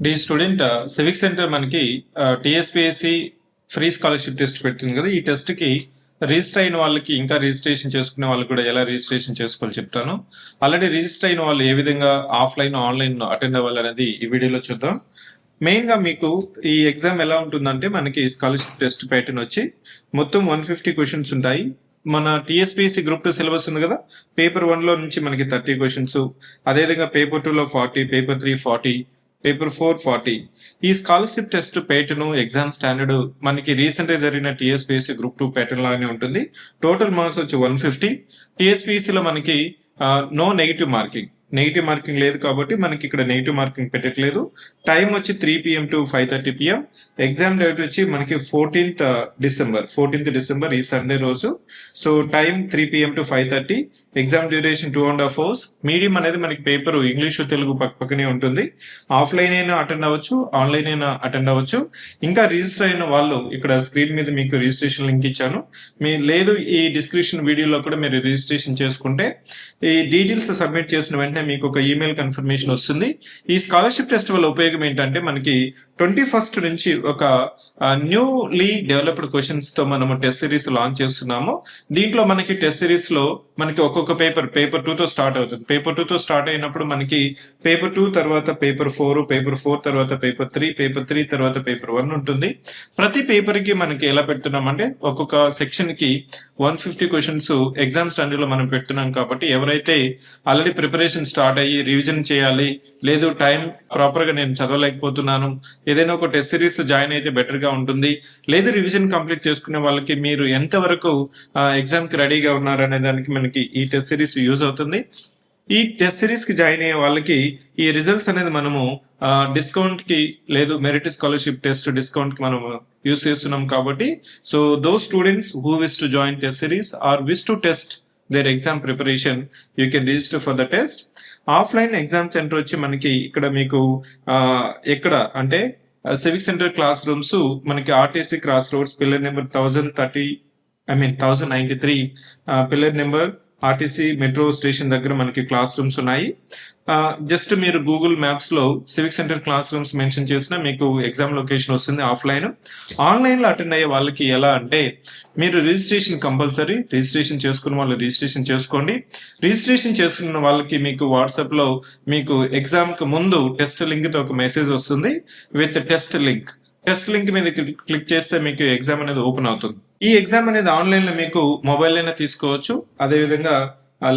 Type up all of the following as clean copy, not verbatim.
D student civic centre మనకి TSPSC free scholarship test పెట్టింది కదా. ఈ టెస్ట్ కి రిజిస్టర్ అయిన వాళ్ళకి ఇంకా రిజిస్ట్రేషన్ చేసుకునే వాళ్ళు కూడా ఎలా రిజిస్ట్రేషన్ చేసుకోవాలి చెప్తాను. ఆల్రెడీ రిజిస్టర్ అయిన వాళ్ళు ఏ విధంగా ఆఫ్లైన్ ఆన్లైన్ అటెండ్ అవ్వాలి అనేది ఈ వీడియోలో చూద్దాం. మెయిన్ గా మీకు ఈ ఎగ్జామ్ ఎలా ఉంటుందంటే మనకి స్కాలర్షిప్ టెస్ట్ ప్యాటర్న్ వచ్చి మొత్తం 150 క్వశ్చన్స్ ఉంటాయి. మన టీఎస్పీఎస్సీ గ్రూప్ 2 సిలబస్ ఉంది కదా, పేపర్ 1 లో నుంచి మనకి 30 క్వశ్చన్స్, అదేవిధంగా పేపర్ 2 లో 40, పేపర్ 3 40, పేపర్ 4 40. ఈ scholarship test pattern exam standard మనకి రీసెంట్ గా జరిగిన టీఎస్పీఎస్సీ గ్రూప్ 2 ప్యాటర్న్ లాగానే ఉంటుంది. టోటల్ మార్క్స్ వచ్చి 150. టీఎస్పీఎస్సీలో మనకి నో నెగిటివ్ మార్కింగ్ లేదు కాబట్టి మనకి ఇక్కడ నెగిటివ్ మార్కింగ్ పెట్టట్లేదు. టైం వచ్చి 3 PM to 5:30 PM. Exam date వచ్చి మనకి 14th డిసెంబర్ ఈ సండే రోజు. So time 3 PM to 5:30. Exam duration 2.5 hours. Medium అనేది మనకి పేపర్ ఇంగ్లీష్ తెలుగు పక్కనే ఉంటుంది. ఆఫ్లైన్ అయినా అటెండ్ అవ్వచ్చు, ఆన్లైన్ అయినా అటెండ్ అవ్వచ్చు. ఇంకా రిజిస్టర్ అయిన వాళ్ళు ఇక్కడ స్క్రీన్ మీద మీకు రిజిస్ట్రేషన్ లింక్ ఇచ్చాను. లేదు ఈ డిస్క్రిప్షన్ వీడియోలో కూడా మీరు రిజిస్ట్రేషన్ చేసుకుంటే ఈ డీటెయిల్స్ సబ్మిట్ చేసిన వెంటనే మీకు ఒక ఈమెయిల్ కన్ఫర్మేషన్ వస్తుంది. ఈ స్కాలర్షిప్ టెస్ట్ వల్ల ఉపయోగం ఏంటంటే మనకి 21st నుంచి ఒక న్యూలీ డెవలప్డ్ క్వశ్చన్స్ తో మనము టెస్ట్ సిరీస్ లాంచ్ చేస్తున్నాము. దీంట్లో మనకి టెస్ట్ సిరీస్ లో మనకి ఒక్కొక్క పేపర్ 2 తో స్టార్ట్ అవుతుంది. పేపర్ 2 తో స్టార్ట్ అయినప్పుడు మనకి పేపర్ 2 తర్వాత పేపర్ 4, పేపర్ 4 తర్వాత పేపర్ 3, పేపర్ 3 తర్వాత పేపర్ 1 ఉంటుంది. ప్రతి పేపర్ కి మనకి ఎలా పెడుతున్నామంటే ఒక్కొక్క సెక్షన్ కి 150 క్వశ్చన్స్ ఎగ్జామ్ స్టాండర్డ్ లో మనం పెడుతున్నాం. కాబట్టి ఎవరైతే ఆల్రెడీ ప్రిపరేషన్ స్టార్ట్ అయ్యి రివిజన్ చేయాలి, లేదు టైం ప్రాపర్ గా నేను చదవలేకపోతున్నాను, ఏదైనా ఒక టెస్ట్ సిరీస్ జాయిన్ అయితే బెటర్ గా ఉంటుంది, లేదు రివిజన్ కంప్లీట్ చేసుకునే వాళ్ళకి మీరు ఎంతవరకు ఎగ్జామ్ కి రెడీగా ఉన్నారనే దానికి మనకి ఈ టెస్ట్ సిరీస్ యూజ్ అవుతుంది. ఈ టెస్ట్ సిరీస్ కి జాయిన్ అయ్యే వాళ్ళకి ఈ రిజల్ట్స్ అనేది మనము డిస్కౌంట్ కి లేదు మెరిట్ స్కాలర్షిప్ టెస్ట్ డిస్కౌంట్ కి మనము యూజ్ చేస్తున్నాం. కాబట్టి so those students who wish to join test series or wish to test their exam preparation, you can register for the test. Offline exam centre వచ్చి మనకి ఇక్కడ మీకు ఎక్కడ అంటే సివిక్ సెంటర్ క్లాస్ రూమ్స్ మనకి RTC cross roads pillar number 1093 pillar number RTC metro station దగ్గర మనకి class rooms ఉన్నాయి. జస్ట్ మీరు గూగుల్ మ్యాప్స్ లో civic centre class rooms mention చేసినా మీకు ఎగ్జామ్ లొకేషన్ వస్తుంది. ఆన్లైన్ లో అటెండ్ అయ్యే వాళ్ళకి ఎలా అంటే మీరు రిజిస్ట్రేషన్ కంపల్సరీ, రిజిస్ట్రేషన్ చేసుకున్న వాళ్ళు రిజిస్ట్రేషన్ చేసుకోండి. రిజిస్ట్రేషన్ చేసుకున్న వాళ్ళకి మీకు వాట్సాప్ లో మీకు ఎగ్జామ్ కు ముందు టెస్ట్ లింక్ తో ఒక మెసేజ్ వస్తుంది విత్ టెస్ట్ లింక్ మీద క్లిక్ చేస్తే మీకు ఎగ్జామ్ అనేది ఓపెన్ అవుతుంది. ఈ ఎగ్జామ్ అనేది ఆన్లైన్ లో మీకు మొబైల్ అయినా తీసుకోవచ్చు, అదేవిధంగా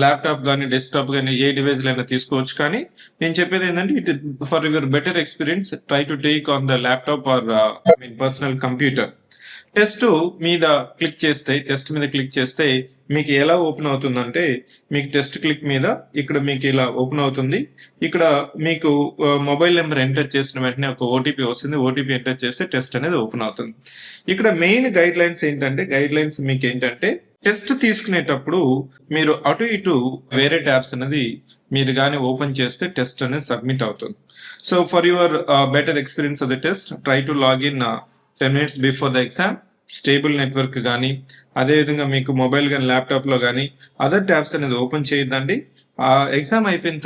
ల్యాప్టాప్ కానీ డెస్క్టాప్ కానీ ఏ డివైస్ అయినా తీసుకోవచ్చు. కానీ నేను చెప్పేది ఏంటంటే it for your better experience try to take on the laptop or personal computer. Test మీద క్లిక్ చేస్తే మీకు ఎలా ఓపెన్ అవుతుందంటే మీకు టెస్ట్ క్లిక్ మీద ఇక్కడ మీకు ఇలా ఓపెన్ అవుతుంది. ఇక్కడ మీకు మొబైల్ నెంబర్ ఎంటర్ చేసిన వెంటనే ఒక ఓటీపీ వస్తుంది. ఓటీపీ ఎంటర్ చేస్తే టెస్ట్ అనేది ఓపెన్ అవుతుంది. ఇక్కడ మెయిన్ గైడ్ లైన్స్ మీకు ఏంటంటే టెస్ట్ తీసుకునేటప్పుడు మీరు అటు ఇటు వేరే ట్యాబ్స్ అనేది మీరు కానీ ఓపెన్ చేస్తే టెస్ట్ అనేది సబ్మిట్ అవుతుంది. So for your better experience of the test try to login 10 minutes before the exam. Stable network కానీ అదేవిధంగా మీకు మొబైల్ కానీ ల్యాప్టాప్ లో కానీ అదర్ ట్యాబ్స్ అనేది ఓపెన్ చేయొద్దండి. ఎగ్జామ్ అయిపోయిన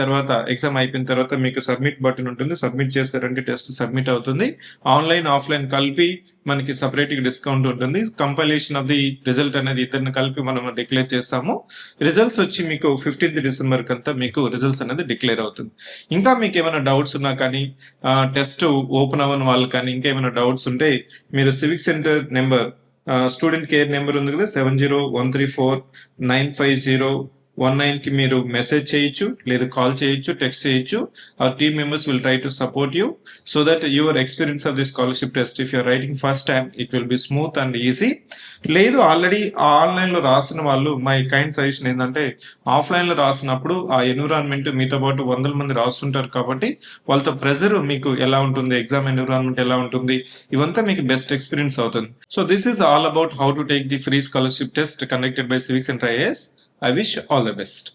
తర్వాత మీకు సబ్మిట్ బటన్ ఉంటుంది. సబ్మిట్ చేస్తారంటే టెస్ట్ సబ్మిట్ అవుతుంది. ఆన్లైన్ ఆఫ్లైన్ కలిపి మనకి సపరేట్ డిస్కౌంట్ ఉంటుంది. కంపైలేషన్ ఆఫ్ ది రిజల్ట్ అనేది ఇద్దరిని కలిపి మనం డిక్లేర్ చేస్తాము. రిజల్ట్స్ వచ్చి మీకు 15th డిసెంబర్ కంతా మీకు రిజల్ట్స్ అనేది డిక్లేర్ అవుతుంది. ఇంకా మీకు ఏమైనా డౌట్స్ ఉన్నా కానీ టెస్ట్ ఓపెన్ అవ్వని వాళ్ళు కానీ ఇంకా ఏమైనా డౌట్స్ ఉంటే మీరు civic centre number student care number ఉంది కదా 7013495019 కి మీరు మెసేజ్ చేయొచ్చు, లేదా కాల్ చేయొచ్చు, టెక్స్ట్ చేయొచ్చు. Our team members will try to support you so that your experience of the scholarship test if you're writing first time it will be smooth and easy. లేదు already online లో రాసిన వాళ్ళు my kind suggestion ఏంటంటే offline లో రాసినప్పుడు ఆ environment మీతో పాటు 100 మంది రాస్తుంటారు కాబట్టి వాళ్ళతో ప్రెజర్ మీకు ఎలా ఉంటుంది, ఎగ్జామ్ ఎన్విరాన్మెంట్ ఎలా ఉంటుంది, ఇవంతా మీకు బెస్ట్ ఎక్స్పీరియన్స్ అవుతుంది. So this is all about how to take the free scholarship test conducted by civic centre IAS. I wish all the best.